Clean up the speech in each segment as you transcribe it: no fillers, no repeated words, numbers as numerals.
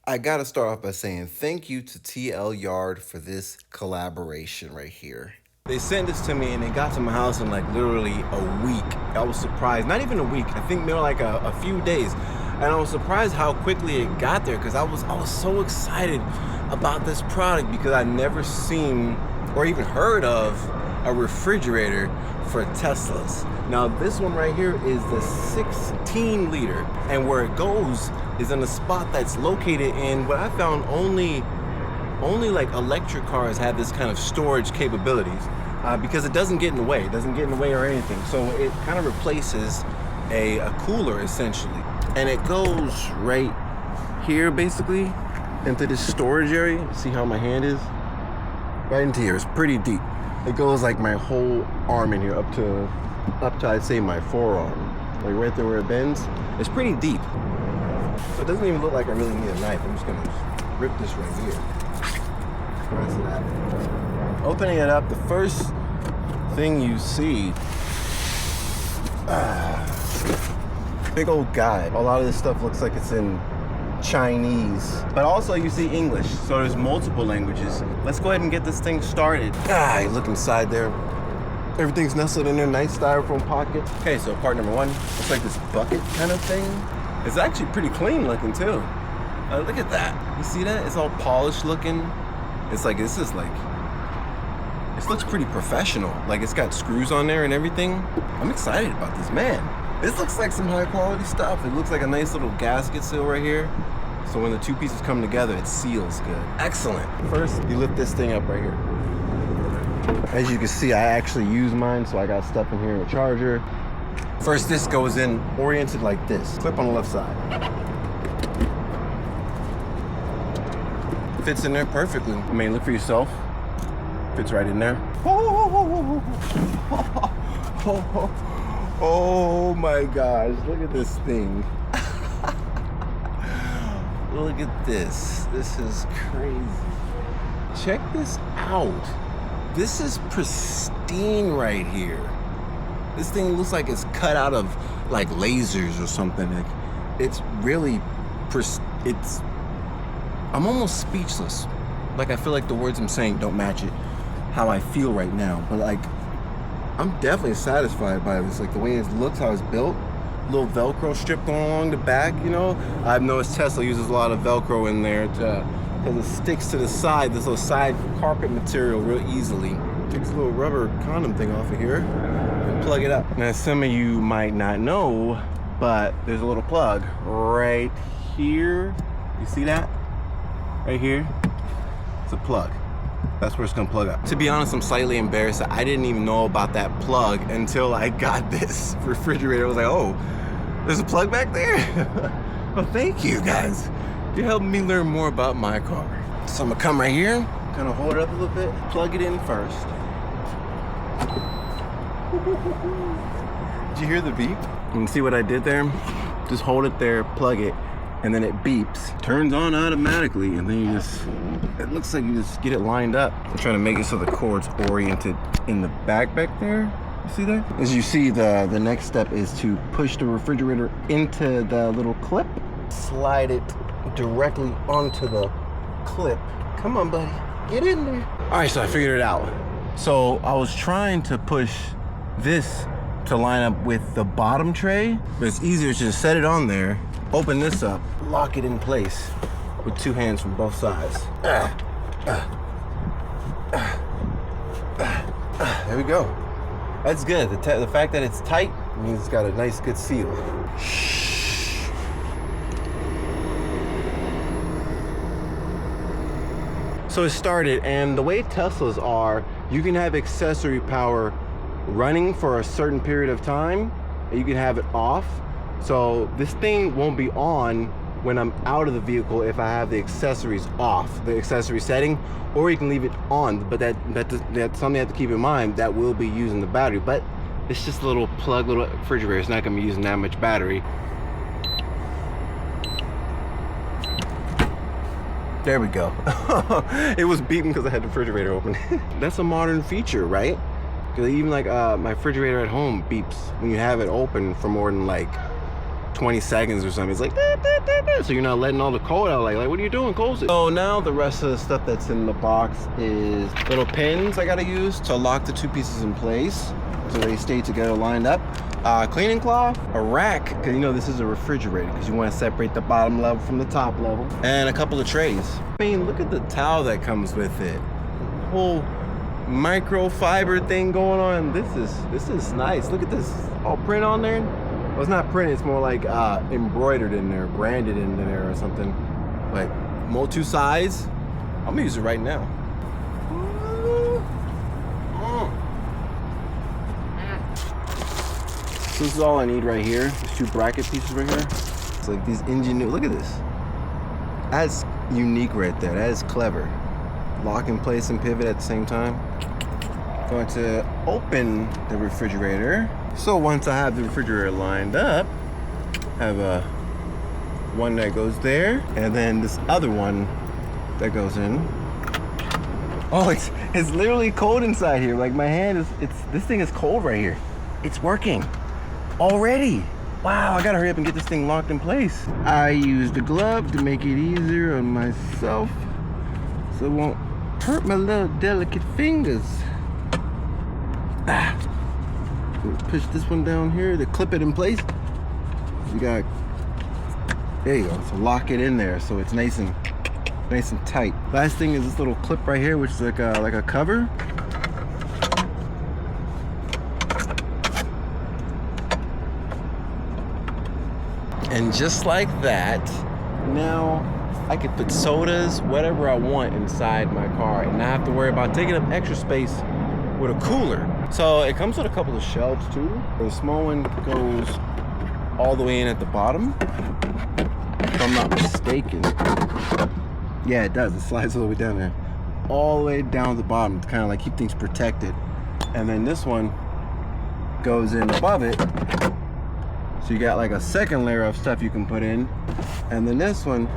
I gotta start off by saying thank you to TL Yard for this collaboration right here. They sent this to me and it got to my house in like literally a week. I was surprised, not even a week, I think maybe like a few days. And I was surprised how quickly it got there because I was so excited about this product because I'd never seen or even heard of a refrigerator for Teslas. Now this one right here is the 16 liter, and where it goes is in a spot that's located in what I found only like electric cars have this kind of storage capabilities because it doesn't get in the way. It doesn't get in the way or anything. So it kind of replaces a cooler essentially. And it goes right here basically into this storage area. See how my hand is? Right into here. It's pretty deep. It goes like my whole arm in here up to I'd say my forearm. Like right there where it bends. It's pretty deep. So it doesn't even look like I really need a knife. I'm just gonna rip this right here. Press that. Opening it up, the first thing you see, big old guy. A lot of this stuff looks like it's in Chinese, but also you see English, so there's multiple languages. Let's go ahead and get this thing started. You look inside there. Everything's nestled in there, nice styrofoam pocket. Okay, so part number one, looks like this bucket kind of thing. It's actually pretty clean looking too. Look at that. You see that? It's all polished looking. It's like, this looks pretty professional. Like it's got screws on there and everything. I'm excited about this, man. This looks like some high quality stuff. It looks like a nice little gasket seal right here. So when the two pieces come together, it seals good. Excellent. First, you lift this thing up right here. As you can see, I actually use mine, so I got stuff in here, a charger. First, this goes in oriented like this. Clip on the left side. Fits in there perfectly. I mean, look for yourself. Fits right in there. Oh my gosh, look at this thing. Look at this. This is crazy. Check this out. This is pristine right here. This thing looks like it's cut out of like lasers or something. Like, it's really, I'm almost speechless. Like I feel like the words I'm saying don't match it, how I feel right now. But like, I'm definitely satisfied by this. Like the way it looks, how it's built. Little Velcro strip going along the back, you know? I've noticed Tesla uses a lot of Velcro in there because it sticks to the side, this little side carpet material real easily. Take this little rubber condom thing off of here and plug it up. Now some of you might not know, but there's a little plug right here. You see that? Right here? It's a plug. That's where it's gonna plug up. To be honest, I'm slightly embarrassed that I didn't even know about that plug until I got this refrigerator. I was like, oh, there's a plug back there? Well, thank you guys. You're helping me learn more about my car. So I'm gonna come right here, kind of hold it up a little bit, plug it in first. Did you hear the beep? You can see what I did there? Just hold it there, plug it, and then it beeps, turns on automatically, and then it looks like you just get it lined up. I'm trying to make it so the cord's oriented in the back there. You see that? As you see, the next step is to push the refrigerator into the little clip, slide it directly onto the clip. Come on, buddy, get in there. All right, so I figured it out. So I was trying to push this to line up with the bottom tray, but it's easier to just set it on there, open this up, lock it in place with two hands from both sides. There we go. That's good. The fact that it's tight means it's got a nice, good seal. So it started, and the way Teslas are, you can have accessory power running for a certain period of time, and you can have it off. So this thing won't be on when I'm out of the vehicle if I have the accessories off, the accessory setting, or you can leave it on, but that's something you have to keep in mind. That will be using the battery, but it's just a little plug, little refrigerator. It's not gonna be using that much battery. There we go. It was beeping because I had the refrigerator open. That's a modern feature, right? Because even like my refrigerator at home beeps when you have it open for more than like 20 seconds or something. It's like, so you're not letting all the cold out. Like what are you doing? Close it. So now the rest of the stuff that's in the box is little pins I gotta use to lock the two pieces in place so they stay together lined up. Cleaning cloth, a rack, because you know this is a refrigerator because you want to separate the bottom level from the top level, and a couple of trays. I mean, look at the towel that comes with it. Whole microfiber thing going on. This is nice. Look at this, all print on there. Well, it's not printed, it's more like embroidered in there, branded in there or something. But Motu size, I'm gonna use it right now. So this is all I need right here. These two bracket pieces right here. It's like these look at this. That's unique right there. That is clever. Lock in place and pivot at the same time. Going to open the refrigerator. So once I have the refrigerator lined up, I have a one that goes there, and then this other one that goes in. Oh, it's literally cold inside here. Like my hand is, this thing is cold right here. It's working already. Wow, I gotta hurry up and get this thing locked in place. I used a glove to make it easier on myself so it won't hurt my little delicate fingers. Push this one down here to clip it in place. You got, there you go. So lock it in there so it's nice and tight. Last thing is this little clip right here, which is like a cover. And just like that, now I can put sodas, whatever I want inside my car and not have to worry about taking up extra space with a cooler. So it comes with a couple of shelves too. The small one goes all the way in at the bottom, if I'm not mistaken. Yeah, it does. It slides all the way down there. All the way down to the bottom to kind of like keep things protected. And then this one goes in above it. So you got like a second layer of stuff you can put in. And then this one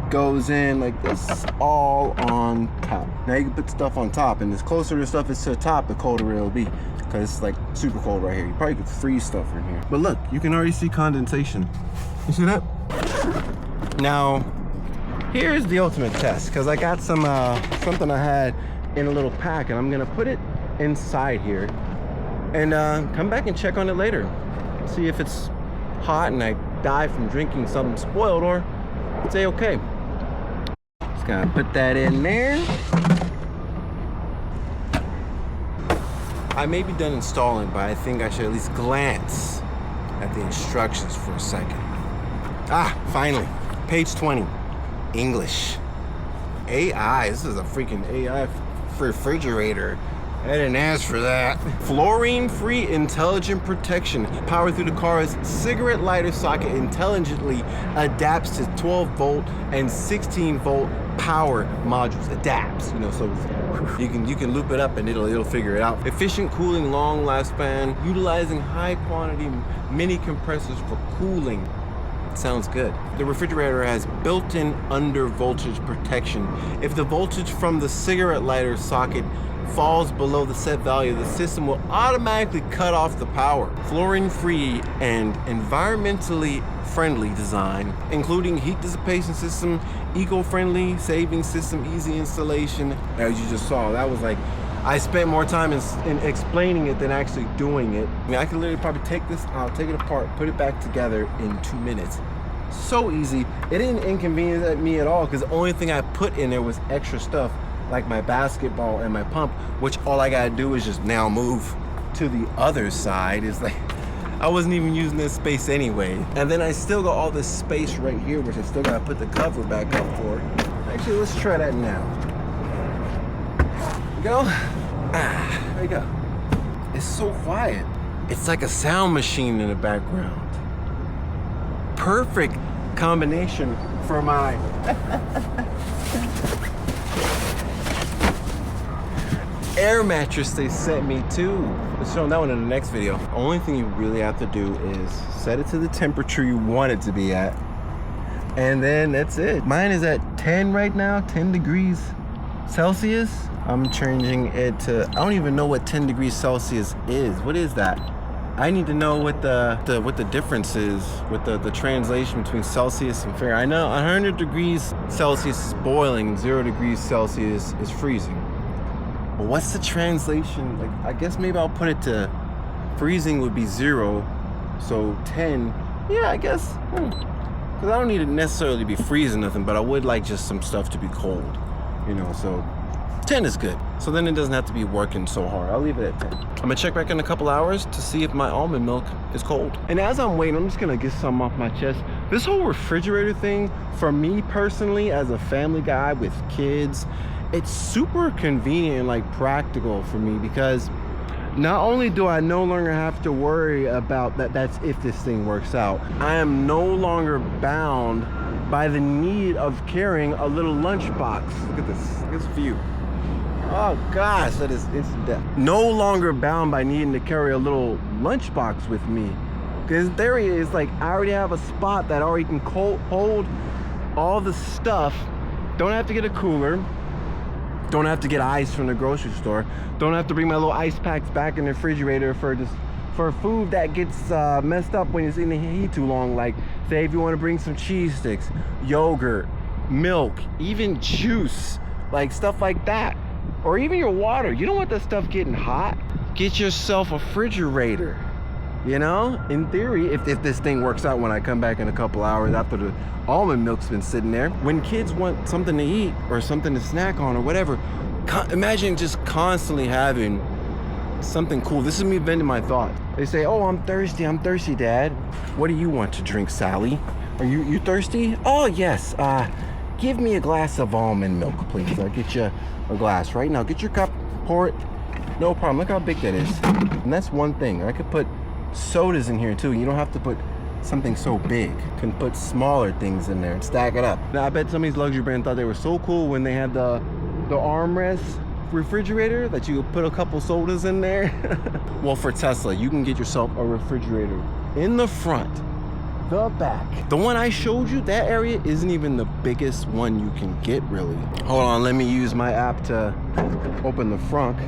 goes in like this, all on top. Now you can put stuff on top, and the closer the stuff is to the top, the colder it'll be, because it's like super cold right here. You probably could freeze stuff in here. But look, you can already see condensation. You see that? Now, here's the ultimate test, because I got some something I had in a little pack, and I'm gonna put it inside here and come back and check on it later. See if it's hot and I die from drinking something spoiled, or it's okay. Just gonna put that in there. I may be done installing, but I think I should at least glance at the instructions for a second. Ah, finally, page 20, English. AI, this is a freaking AI refrigerator. I didn't ask for that. Fluorine-free intelligent protection. Power through the car's cigarette lighter socket intelligently adapts to 12-volt and 16-volt power modules. Adapts, you know, so you can loop it up and it'll figure it out. Efficient cooling, long lifespan, utilizing high-quantity mini compressors for cooling. Sounds good. The refrigerator has built-in under-voltage protection. If the voltage from the cigarette lighter socket falls below the set value, the system will automatically cut off the power. Fluorine-free and environmentally friendly design, including heat dissipation system, eco-friendly saving system, easy installation. As you just saw, that was like, I spent more time in explaining it than actually doing it. I mean, I could literally probably take this out, take it apart, put it back together in 2 minutes. So easy. It didn't inconvenience me at all, because the only thing I put in there was extra stuff, like my basketball and my pump, which all I gotta do is just now move to the other side. It's like, I wasn't even using this space anyway. And then I still got all this space right here, which I still gotta put the cover back up for. Actually, let's try that now. Go. Ah, there you go. It's so quiet. It's like a sound machine in the background. Perfect combination for my air mattress they sent me too. Let's show that one in the next video. Only thing you really have to do is set it to the temperature you want it to be at, and then that's it. Mine is at 10 right now, 10 degrees Celsius. I'm changing it to, I don't even know what 10 degrees Celsius is. What is that? I need to know what the difference is with the translation between Celsius and Fahrenheit. I know 100 degrees Celsius is boiling, 0 degrees Celsius is freezing. But what's the translation? Like, I guess maybe I'll put it to freezing would be 0, so 10. Yeah, I guess. Because I don't need it necessarily to be freezing nothing, but I would like just some stuff to be cold, you know, so 10 is good. So then it doesn't have to be working so hard. I'll leave it at 10. I'm gonna check back in a couple hours to see if my almond milk is cold. And as I'm waiting, I'm just gonna get something off my chest. This whole refrigerator thing, for me personally, as a family guy with kids, it's super convenient and like practical for me, because not only do I no longer have to worry about that's if this thing works out, I am no longer bound by the need of carrying a little lunchbox. Look at this view. Oh gosh, that is instant death. No longer bound by needing to carry a little lunchbox with me. Because there he is, like, I already have a spot that already can hold all the stuff. Don't have to get a cooler. Don't have to get ice from the grocery store. Don't have to bring my little ice packs back in the refrigerator for food that gets messed up when it's in the heat too long. Like, say if you want to bring some cheese sticks, yogurt, milk, even juice, like stuff like that. Or even your water. You don't want that stuff getting hot. Get yourself a refrigerator. You know, in theory, if this thing works out when I come back in a couple hours after the almond milk's been sitting there, when kids want something to eat or something to snack on or whatever, imagine just constantly having something cool. This is me venting my thoughts. They say, oh, I'm thirsty, Dad. What do you want to drink, Sally? Are you thirsty? Oh, yes. Give me a glass of almond milk, please. I'll get you a glass right now. Get your cup, pour it. No problem. Look how big that is. And that's one thing. I could put sodas in here too. You don't have to put something so big. You can put smaller things in there and stack it up. Now I bet some of these luxury brands thought they were so cool when they had the armrest refrigerator that you could put a couple sodas in there. Well, for Tesla, you can get yourself a refrigerator in the front, the back. The one I showed you, that area isn't even the biggest one you can get, really. Hold on, let me use my app to open the front.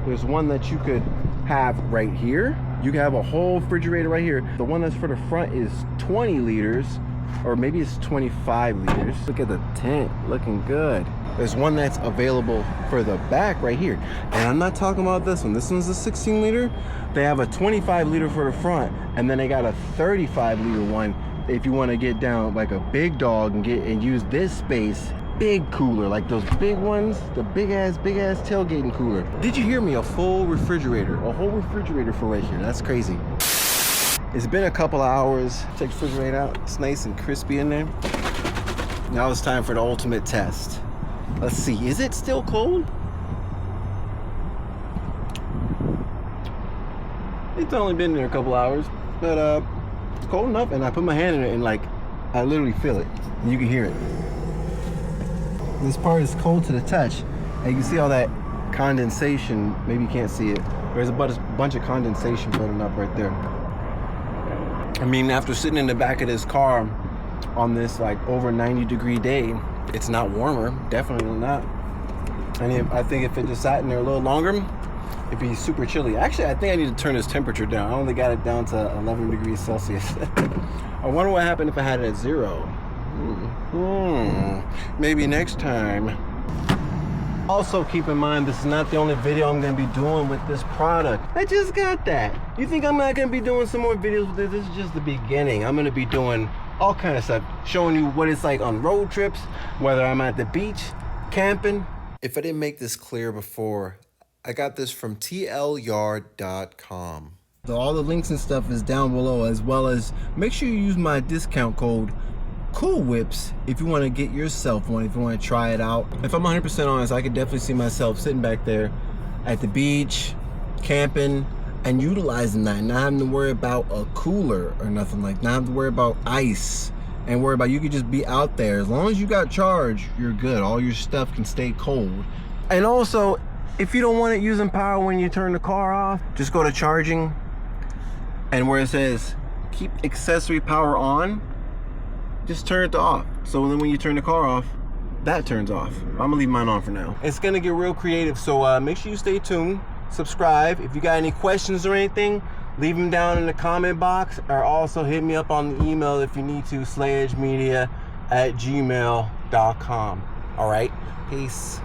There's one that you could have right here. You can have a whole refrigerator right here. The one that's for the front is 20 liters, or maybe it's 25 liters. Look at the tent, looking good. There's one that's available for the back right here. And I'm not talking about this one. This one's a 16 liter. They have a 25 liter for the front, and then they got a 35 liter one if you want to get down like a big dog and use this space. Big cooler, like those big ones, the big ass tailgating cooler. Did you hear me? A full refrigerator, a whole refrigerator for right here. That's crazy. It's been a couple of hours. Check the refrigerator out. It's nice and crispy in there. Now it's time for the ultimate test. Let's see, is it still cold? It's only been there a couple hours, but it's cold enough, and I put my hand in it and like, I literally feel it. And you can hear it. This part is cold to the touch, and you can see all that condensation. Maybe you can't see it. There's a bunch of condensation building up right there. I mean, after sitting in the back of this car on this like over 90-degree day, it's not warmer, definitely not. And I think if it just sat in there a little longer, it'd be super chilly. Actually, I think I need to turn this temperature down. I only got it down to 11 degrees Celsius. I wonder what happened if I had it at 0. Maybe next time. Also, keep in mind, this is not the only video I'm going to be doing with this product. I just got that. You think I'm not going to be doing some more videos with this? This is just the beginning. I'm going to be doing all kind of stuff, showing you what it's like on road trips, whether I'm at the beach, camping. If I didn't make this clear before, I got this from tlyard.com. So all the links and stuff is down below, as well as make sure you use my discount code Cool Whips if you want to get yourself one, if you want to try it out. If I'm 100% honest, I could definitely see myself sitting back there at the beach, camping, and utilizing that, not having to worry about a cooler or nothing, like not having to worry about ice and worry about, you could just be out there. As long as you got charge, you're good. All your stuff can stay cold. And also, if you don't want it using power when you turn the car off, just go to charging, and where it says keep accessory power on, just turn it off. So then when you turn the car off, that turns off. I'm gonna leave mine on for now. It's gonna get real creative, so make sure you stay tuned, subscribe. If you got any questions or anything, leave them down in the comment box, or also hit me up on the email if you need to, slayedgemedia@gmail.com. All right, peace.